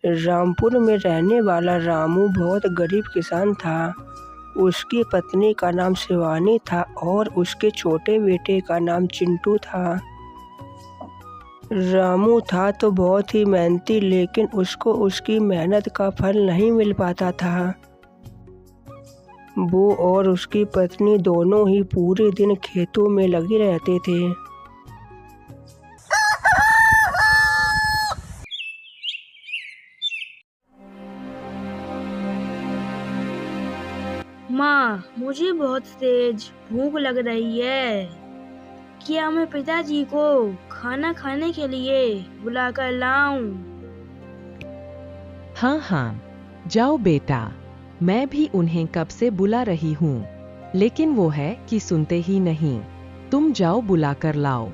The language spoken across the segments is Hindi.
रामपुर में रहने वाला रामू बहुत गरीब किसान था। उसकी पत्नी का नाम शिवानी था और उसके छोटे बेटे का नाम चिंटू था। रामू था तो बहुत ही मेहनती, लेकिन उसको उसकी मेहनत का फल नहीं मिल पाता था। वो और उसकी पत्नी दोनों ही पूरे दिन खेतों में लगे रहते थे। माँ, मुझे बहुत तेज भूख लग रही है। क्या मैं पिताजी को खाना खाने के लिए बुलाकर लाऊं? हाँ हाँ, जाओ बेटा, मैं भी उन्हें कब से बुला रही हूँ, लेकिन वो है कि सुनते ही नहीं। तुम जाओ बुलाकर लाओ।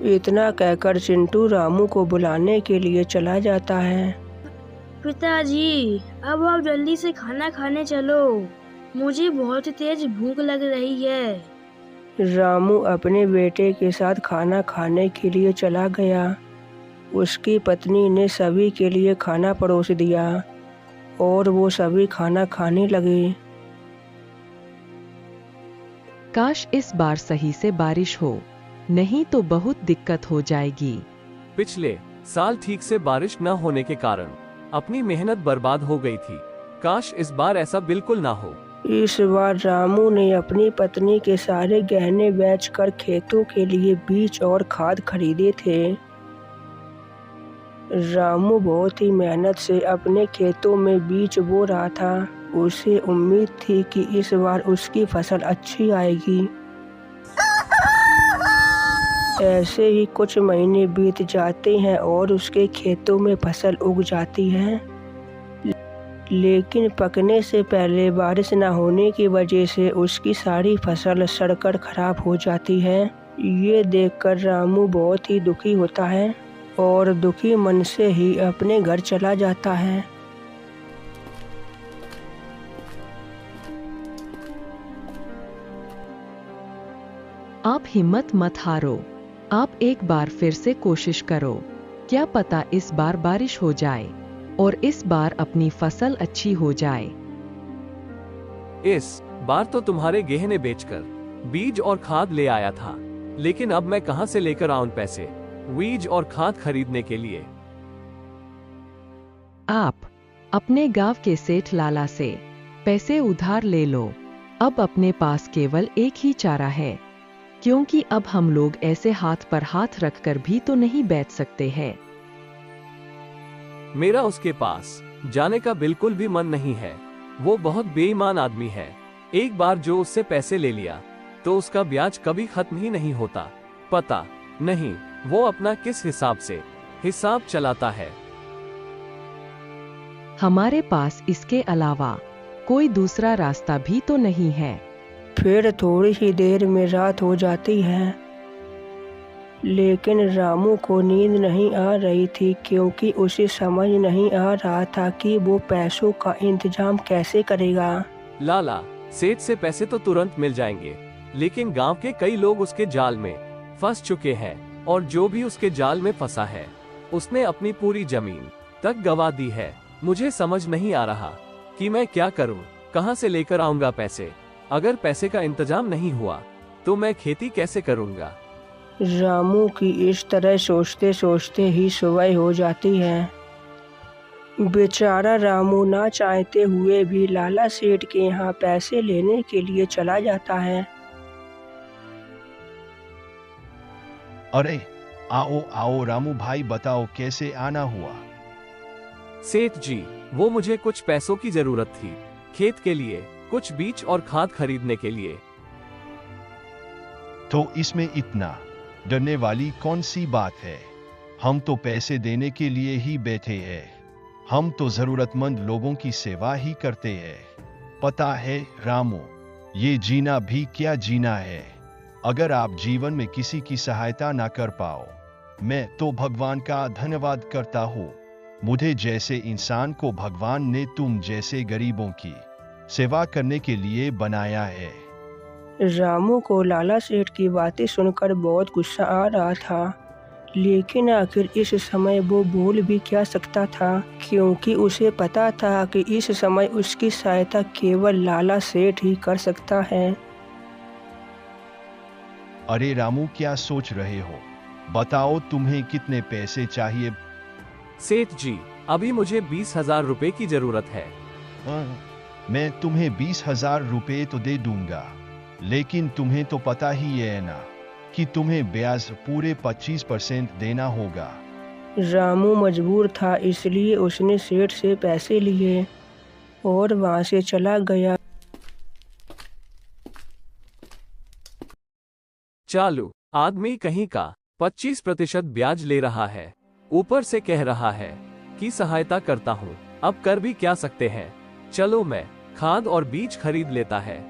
इतना कहकर चिंटू रामू को बुलाने के लिए चला जाता है। पिताजी, अब आप जल्दी से खाना खाने चलो। मुझे बहुत तेज भूख लग रही है। रामू अपने बेटे के साथ खाना खाने के लिए चला गया। उसकी पत्नी ने सभी के लिए खाना परोस दिया और वो सभी खाना खाने लगे। काश इस बार सही से बारिश हो, नहीं तो बहुत दिक्कत हो जाएगी। पिछले साल ठीक से बारिश न होने के कारण अपनी मेहनत बर्बाद हो गई थी। काश इस बार ऐसा बिल्कुल ना हो। इस बार रामू ने अपनी पत्नी के सारे गहने बेचकर खेतों के लिए बीज और खाद खरीदे थे। रामू बहुत ही मेहनत से अपने खेतों में बीज बो रहा था। उसे उम्मीद थी कि इस बार उसकी फसल अच्छी आएगी। ऐसे ही कुछ महीने बीत जाते हैं और उसके खेतों में फसल उग जाती है, लेकिन पकने से पहले बारिश न होने की वजह से उसकी सारी फसल सड़कर खराब हो जाती है। ये देखकर रामू बहुत ही दुखी होता है और दुखी मन से ही अपने घर चला जाता है। आप हिम्मत मत हारो, आप एक बार फिर से कोशिश करो। क्या पता इस बार बारिश हो जाए और इस बार अपनी फसल अच्छी हो जाए। इस बार तो तुम्हारे गहने बेचकर बीज और खाद ले आया था, लेकिन अब मैं कहां से लेकर आऊं पैसे बीज और खाद खरीदने के लिए? आप अपने गांव के सेठ लाला से पैसे उधार ले लो। अब अपने पास केवल एक ही चारा है, क्योंकि अब हम लोग ऐसे हाथ पर हाथ रखकर भी तो नहीं बेच सकते हैं। मेरा उसके पास जाने का बिल्कुल भी मन नहीं है। वो बहुत बेईमान आदमी है। एक बार जो उससे पैसे ले लिया तो उसका ब्याज कभी खत्म ही नहीं होता। पता नहीं वो अपना किस हिसाब से हिसाब चलाता है। हमारे पास इसके अलावा कोई दूसरा रास्ता भी तो नहीं है। फिर थोड़ी ही देर में रात हो जाती है, लेकिन रामू को नींद नहीं आ रही थी, क्योंकि उसे समझ नहीं आ रहा था कि वो पैसों का इंतजाम कैसे करेगा। लाला सेठ से पैसे तो तुरंत मिल जाएंगे, लेकिन गांव के कई लोग उसके जाल में फंस चुके हैं और जो भी उसके जाल में फंसा है उसने अपनी पूरी जमीन तक गंवा दी है। मुझे समझ नहीं आ रहा कि मैं क्या करूं, कहां से लेकर आऊंगा पैसे। अगर पैसे का इंतजाम नहीं हुआ तो मैं खेती कैसे करूंगा। रामू की इस तरह सोचते सोचते ही सुबह हो जाती है। बेचारा रामू ना चाहते हुए भी लाला सेठ के यहाँ पैसे लेने के लिए चला जाता है। अरे आओ आओ रामू भाई, बताओ कैसे आना हुआ। सेठ जी, वो मुझे कुछ पैसों की जरूरत थी, खेत के लिए, कुछ बीज और खाद खरीदने के लिए। तो इसमें इतना डरने वाली कौन सी बात है? हम तो पैसे देने के लिए ही बैठे हैं। हम तो जरूरतमंद लोगों की सेवा ही करते हैं। पता है रामू, ये जीना भी क्या जीना है। अगर आप जीवन में किसी की सहायता ना कर पाओ, मैं तो भगवान का धन्यवाद करता हूँ। मुझे जैसे इंसान को भगवान ने तुम जैसे गरीबों की सेवा करने के लिए बनाया है। रामू को लाला सेठ की बातें सुनकर बहुत गुस्सा आ रहा था, लेकिन आखिर इस समय वो बोल भी क्या सकता था, क्योंकि उसे पता था कि इस समय उसकी सहायता केवल लाला सेठ ही कर सकता है। अरे रामू, क्या सोच रहे हो? बताओ तुम्हें कितने पैसे चाहिए? सेठ जी, अभी मुझे 20,000 रुपए की जरूरत है। मैं तुम्हें 20,000 रुपए तो दे दूंगा, लेकिन तुम्हें तो पता ही है ना कि तुम्हें ब्याज पूरे 25% देना होगा। रामू मजबूर था, इसलिए उसने सेठ से पैसे लिए और वहां से चला गया। चालू आदमी कहीं का 25% ब्याज ले रहा है, ऊपर से कह रहा है कि सहायता करता हूँ। अब कर भी क्या सकते हैं। चलो मैं खाद और बीज खरीद लेता है।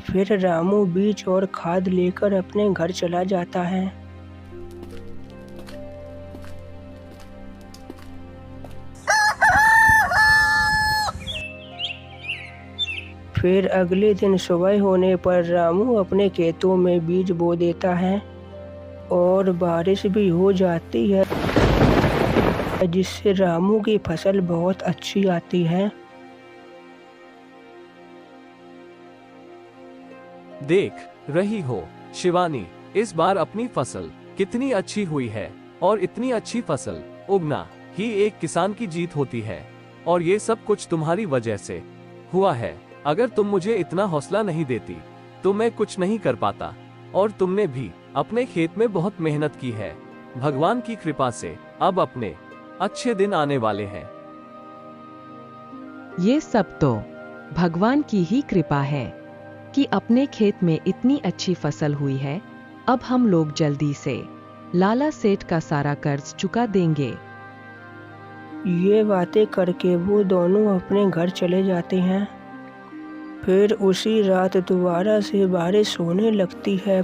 फिर रामू बीज और खाद लेकर अपने घर चला जाता है। फिर अगले दिन सुबह होने पर रामू अपने खेतों में बीज बो देता है और बारिश भी हो जाती है, जिससे रामू की फसल बहुत अच्छी आती है। देख रही हो शिवानी, इस बार अपनी फसल कितनी अच्छी हुई है। और इतनी अच्छी फसल उगना ही एक किसान की जीत होती है, और ये सब कुछ तुम्हारी वजह से हुआ है। अगर तुम मुझे इतना हौसला नहीं देती तो मैं कुछ नहीं कर पाता। और तुमने भी अपने खेत में बहुत मेहनत की है। भगवान की कृपा से अब अपने अच्छे दिन आने वाले हैं। ये सब तो भगवान की ही कृपा है कि अपने खेत में इतनी अच्छी फसल हुई है। अब हम लोग जल्दी से लाला सेठ का सारा कर्ज चुका देंगे। ये बातें करके वो दोनों अपने घर चले जाते हैं। फिर उसी रात दोबारा से बारिश होने लगती है।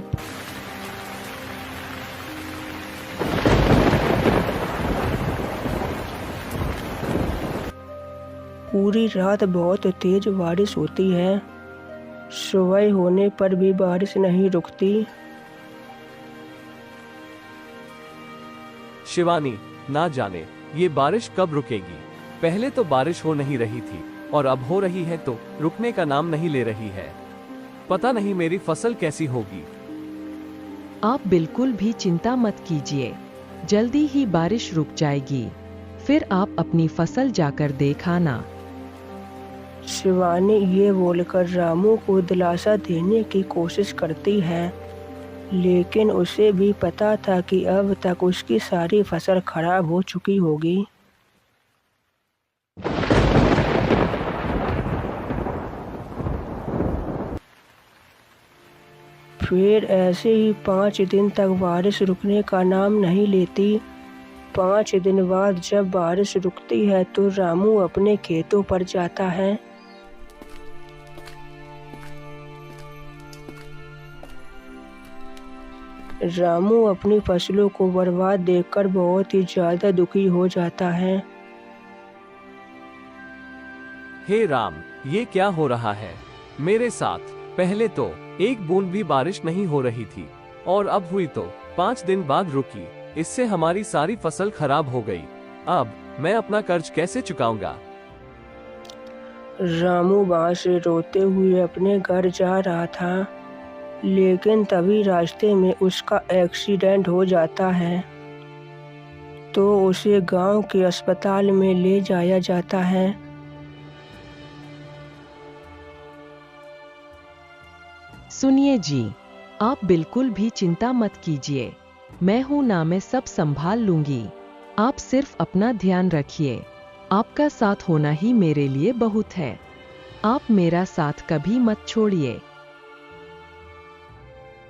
पूरी रात बहुत तेज बारिश होती है। सुबह होने पर भी बारिश नहीं रुकती। शिवानी, ना जाने ये बारिश कब रुकेगी। पहले तो बारिश हो नहीं रही थी और अब हो रही है तो रुकने का नाम नहीं ले रही है। पता नहीं मेरी फसल कैसी होगी। आप बिल्कुल भी चिंता मत कीजिए, जल्दी ही बारिश रुक जाएगी। फिर आप अपनी फसल जाकर देख आना। शिवानी ये बोलकर रामू को दिलासा देने की कोशिश करती है, लेकिन उसे भी पता था कि अब तक उसकी सारी फसल खराब हो चुकी होगी। फिर ऐसे ही 5 दिन तक बारिश रुकने का नाम नहीं लेती। 5 दिन बाद जब बारिश रुकती है तो रामू अपने खेतों पर जाता है। रामू अपनी फसलों को बर्बाद देखकर बहुत ही ज्यादा दुखी हो जाता है। हे राम, ये क्या हो रहा है मेरे साथ। पहले तो एक बूंद भी बारिश नहीं हो रही थी और अब हुई तो 5 दिन बाद रुकी। इससे हमारी सारी फसल खराब हो गई। अब मैं अपना कर्ज कैसे चुकाऊंगा। रामू वहां से रोते हुए अपने घर जा रहा था, लेकिन तभी रास्ते में उसका एक्सीडेंट हो जाता है तो उसे गांव के अस्पताल में ले जाया जाता है। सुनिए जी, आप बिल्कुल भी चिंता मत कीजिए। मैं हूं ना, मैं सब संभाल लूंगी। आप सिर्फ अपना ध्यान रखिए। आपका साथ होना ही मेरे लिए बहुत है। आप मेरा साथ कभी मत छोड़िए।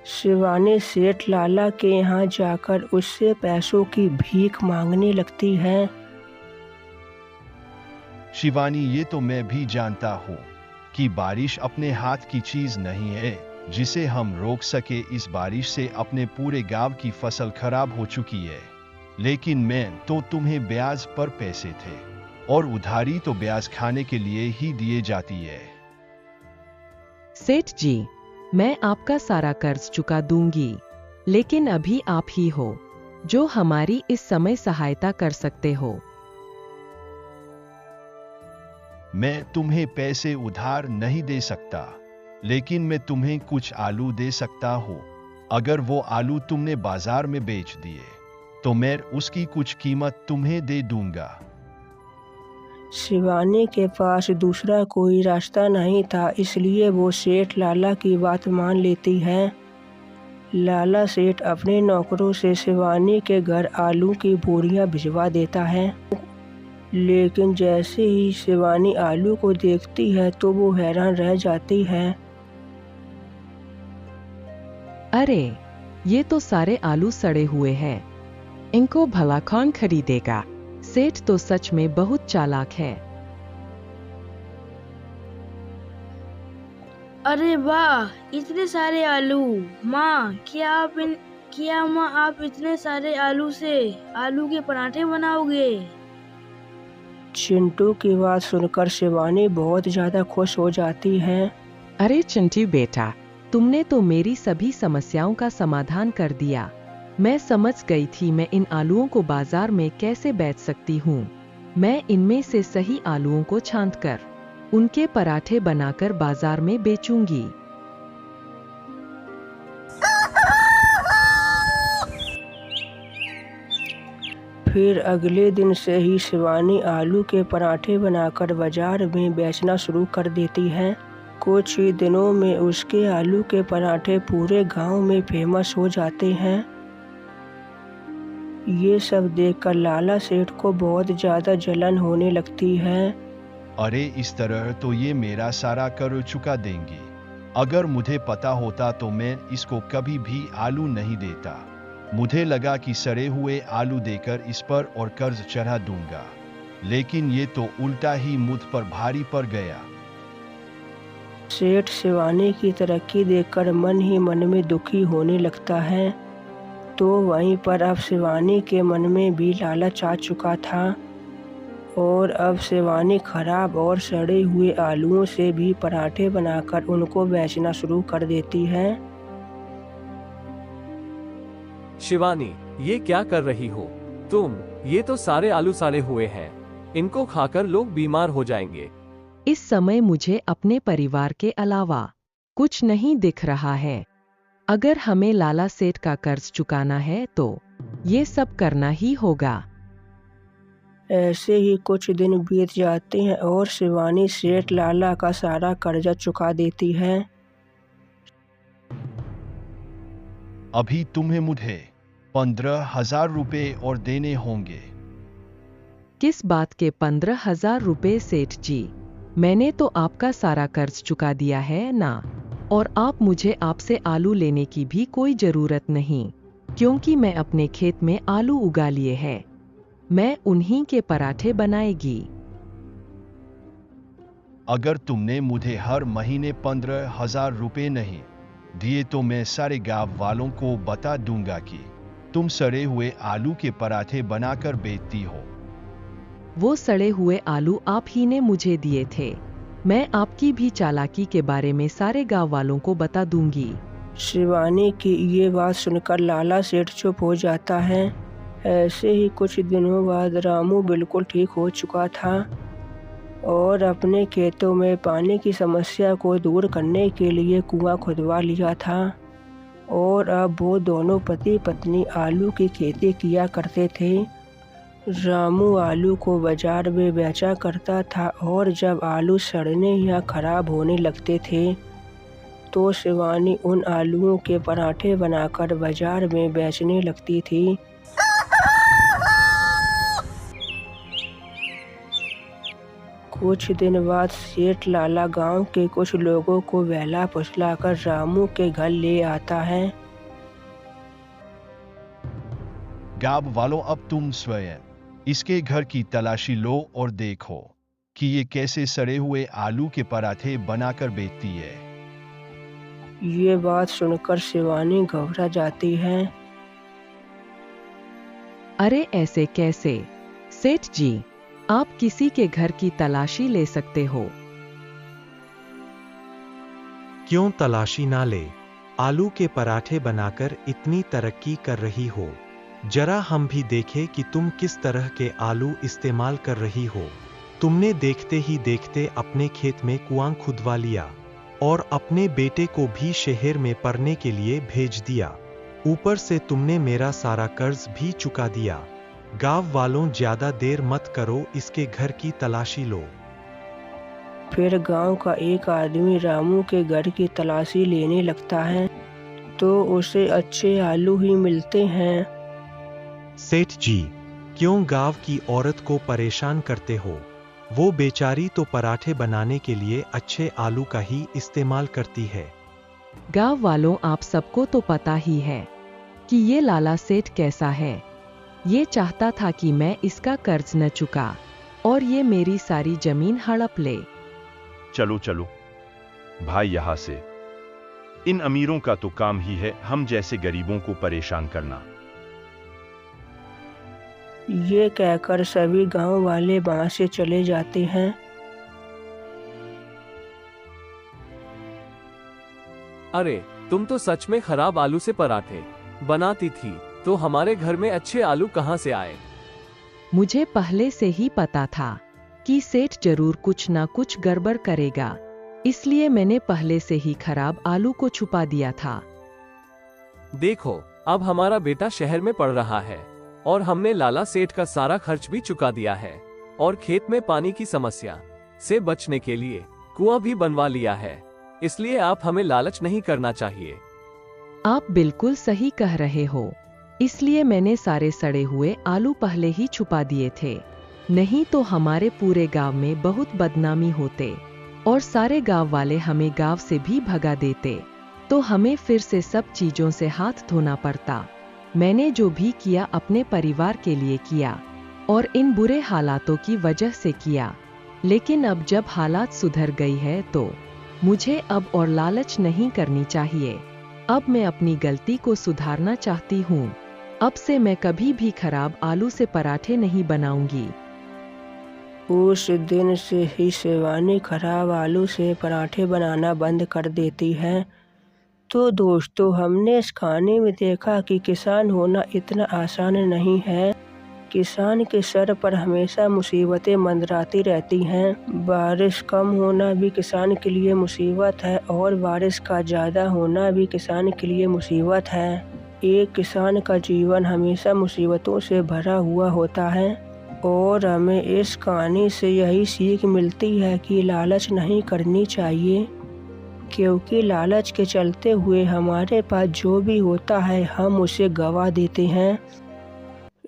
शिवानी सेठ लाला के यहाँ जाकर उससे पैसों की भीख मांगने लगती है। शिवानी, ये तो मैं भी जानता हूँ कि बारिश अपने हाथ की चीज नहीं है जिसे हम रोक सके। इस बारिश से अपने पूरे गांव की फसल खराब हो चुकी है, लेकिन मैं तो तुम्हें ब्याज पर पैसे थे और उधारी तो ब्याज खाने के लिए ही दिए जाती है। सेठ जी, मैं आपका सारा कर्ज चुका दूंगी, लेकिन अभी आप ही हो जो हमारी इस समय सहायता कर सकते हो। मैं तुम्हें पैसे उधार नहीं दे सकता, लेकिन मैं तुम्हें कुछ आलू दे सकता हूँ। अगर वो आलू तुमने बाजार में बेच दिए, तो मैं उसकी कुछ कीमत तुम्हें दे दूंगा। शिवानी के पास दूसरा कोई रास्ता नहीं था, इसलिए वो सेठ लाला की बात मान लेती है। लाला सेठ अपने नौकरों से शिवानी के घर आलू की बोरियां भिजवा देता है, लेकिन जैसे ही शिवानी आलू को देखती है तो वो हैरान रह जाती है। अरे, ये तो सारे आलू सड़े हुए हैं। इनको भला कौन खरीदेगा? सेठ तो सच में बहुत चालाक है। अरे वाह, इतने सारे आलू। माँ, क्या माँ आप इतने सारे आलू से आलू के पराठे बनाओगे? चिंटू की बात सुनकर शिवानी बहुत ज्यादा खुश हो जाती है। अरे चिंटू बेटा, तुमने तो मेरी सभी समस्याओं का समाधान कर दिया। मैं समझ गई थी मैं इन आलूओं को बाजार में कैसे बेच सकती हूँ। मैं इनमें से सही आलूओं को छांटकर उनके पराठे बनाकर बाजार में बेचूंगी। फिर अगले दिन से ही शिवानी आलू के पराठे बनाकर बाजार में बेचना शुरू कर देती है। कुछ ही दिनों में उसके आलू के पराठे पूरे गांव में फेमस हो जाते हैं। ये सब देखकर लाला सेठ को बहुत ज्यादा जलन होने लगती है। अरे इस तरह तो ये मेरा सारा कर चुका देंगी। अगर मुझे पता होता तो मैं इसको कभी भी आलू नहीं देता। मुझे लगा कि सड़े हुए आलू देकर इस पर और कर्ज चढ़ा दूंगा, लेकिन ये तो उल्टा ही मुझ पर भारी पड़ गया। सेठ शिवानी की तरक्की देखकर मन ही मन में दुखी होने लगता है। तो वहीं पर अब शिवानी के मन में भी लालच आ चुका था और अब शिवानी खराब और सड़े हुए आलूओं से भी पराठे बनाकर उनको बेचना शुरू कर देती है। शिवानी, ये क्या कर रही हो तुम? ये तो सारे आलू सड़े हुए हैं। इनको खाकर लोग बीमार हो जाएंगे। इस समय मुझे अपने परिवार के अलावा कुछ नहीं दिख रहा है। अगर हमें लाला सेठ का कर्ज चुकाना है तो ये सब करना ही होगा। ऐसे ही कुछ दिन बीत जाते हैं और शिवानी सेठ लाला का सारा कर्जा चुका देती है। अभी तुम्हें मुझे 15,000 रुपए और देने होंगे। किस बात के 15,000 रुपए सेठ जी? मैंने तो आपका सारा कर्ज चुका दिया है ना, और आप मुझे आपसे आलू लेने की भी कोई जरूरत नहीं, क्योंकि मैं अपने खेत में आलू उगा लिए हैं। मैं उन्हीं के पराठे बनाएगी। अगर तुमने मुझे हर महीने 15,000 रुपए नहीं दिए तो मैं सारे गांव वालों को बता दूंगा कि तुम सड़े हुए आलू के पराठे बनाकर बेचती हो। वो सड़े हुए आलू आप ही ने मुझे दिए थे। मैं आपकी भी चालाकी के बारे में सारे गांव वालों को बता दूंगी। शिवानी की ये बात सुनकर लाला सेठ चुप हो जाता है। ऐसे ही कुछ दिनों बाद रामू बिल्कुल ठीक हो चुका था और अपने खेतों में पानी की समस्या को दूर करने के लिए कुआं खुदवा लिया था और अब वो दोनों पति पत्नी आलू की खेती किया करते थे। रामू आलू को बाजार में बेचा करता था और जब आलू सड़ने या खराब होने लगते थे तो शिवानी उन आलूओं के पराठे बनाकर बाजार में बेचने लगती थी। कुछ दिन बाद सेठ लाला गांव के कुछ लोगों को बहला फुसलाकर रामू के घर ले आता है। गांव वालों, अब तुम स्वयं इसके घर की तलाशी लो और देखो कि ये कैसे सड़े हुए आलू के पराठे बनाकर बेचती है। ये बात सुनकर शिवानी घबरा जाती है। अरे ऐसे कैसे सेठ जी? आप किसी के घर की तलाशी ले सकते हो? क्यों तलाशी ना ले? आलू के पराठे बनाकर इतनी तरक्की कर रही हो, जरा हम भी देखें कि तुम किस तरह के आलू इस्तेमाल कर रही हो। तुमने देखते ही देखते अपने खेत में कुआं खुदवा लिया और अपने बेटे को भी शहर में पढ़ने के लिए भेज दिया। ऊपर से तुमने मेरा सारा कर्ज भी चुका दिया। गांव वालों, ज्यादा देर मत करो, इसके घर की तलाशी लो। फिर गांव का एक आदमी रामू के घर की तलाशी लेने लगता है तो उसे अच्छे आलू ही मिलते हैं। सेठ जी, क्यों गांव की औरत को परेशान करते हो? वो बेचारी तो पराठे बनाने के लिए अच्छे आलू का ही इस्तेमाल करती है। गांव वालों, आप सबको तो पता ही है कि ये लाला सेठ कैसा है। ये चाहता था कि मैं इसका कर्ज न चुका और ये मेरी सारी जमीन हड़प ले। चलो चलो भाई यहाँ से। इन अमीरों का तो काम ही है हम जैसे गरीबों को परेशान करना। ये कहकर सभी गांव वाले वहां से चले जाते हैं। अरे, तुम तो सच में खराब आलू से पराठे बनाती थी, तो हमारे घर में अच्छे आलू कहाँ से आए? मुझे पहले से ही पता था कि सेठ जरूर कुछ ना कुछ गड़बड़ करेगा, इसलिए मैंने पहले से ही खराब आलू को छुपा दिया था। देखो, अब हमारा बेटा शहर में पढ़ रहा है और हमने लाला सेठ का सारा खर्च भी चुका दिया है और खेत में पानी की समस्या से बचने के लिए कुआं भी बनवा लिया है। इसलिए आप हमें लालच नहीं करना चाहिए। आप बिल्कुल सही कह रहे हो, इसलिए मैंने सारे सड़े हुए आलू पहले ही छुपा दिए थे, नहीं तो हमारे पूरे गांव में बहुत बदनामी होते और सारे गांव वाले हमें गांव से भी भगा देते, तो हमें फिर से सब चीजों से हाथ धोना पड़ता। मैंने जो भी किया अपने परिवार के लिए किया और इन बुरे हालातों की वजह से किया, लेकिन अब जब हालात सुधर गई है तो मुझे अब और लालच नहीं करनी चाहिए। अब मैं अपनी गलती को सुधारना चाहती हूँ। अब से मैं कभी भी खराब आलू से पराठे नहीं बनाऊंगी। उस दिन से ही शिवानी खराब आलू से पराठे बनाना बंद कर देती है। तो दोस्तों, हमने इस कहानी में देखा कि किसान होना इतना आसान नहीं है। किसान के सर पर हमेशा मुसीबतें मंडराती रहती हैं। बारिश कम होना भी किसान के लिए मुसीबत है और बारिश का ज़्यादा होना भी किसान के लिए मुसीबत है। एक किसान का जीवन हमेशा मुसीबतों से भरा हुआ होता है और हमें इस कहानी से यही सीख मिलती है कि लालच नहीं करनी चाहिए, क्योंकि लालच के चलते हुए हमारे पास जो भी होता है हम उसे गवा देते हैं।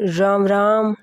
राम राम।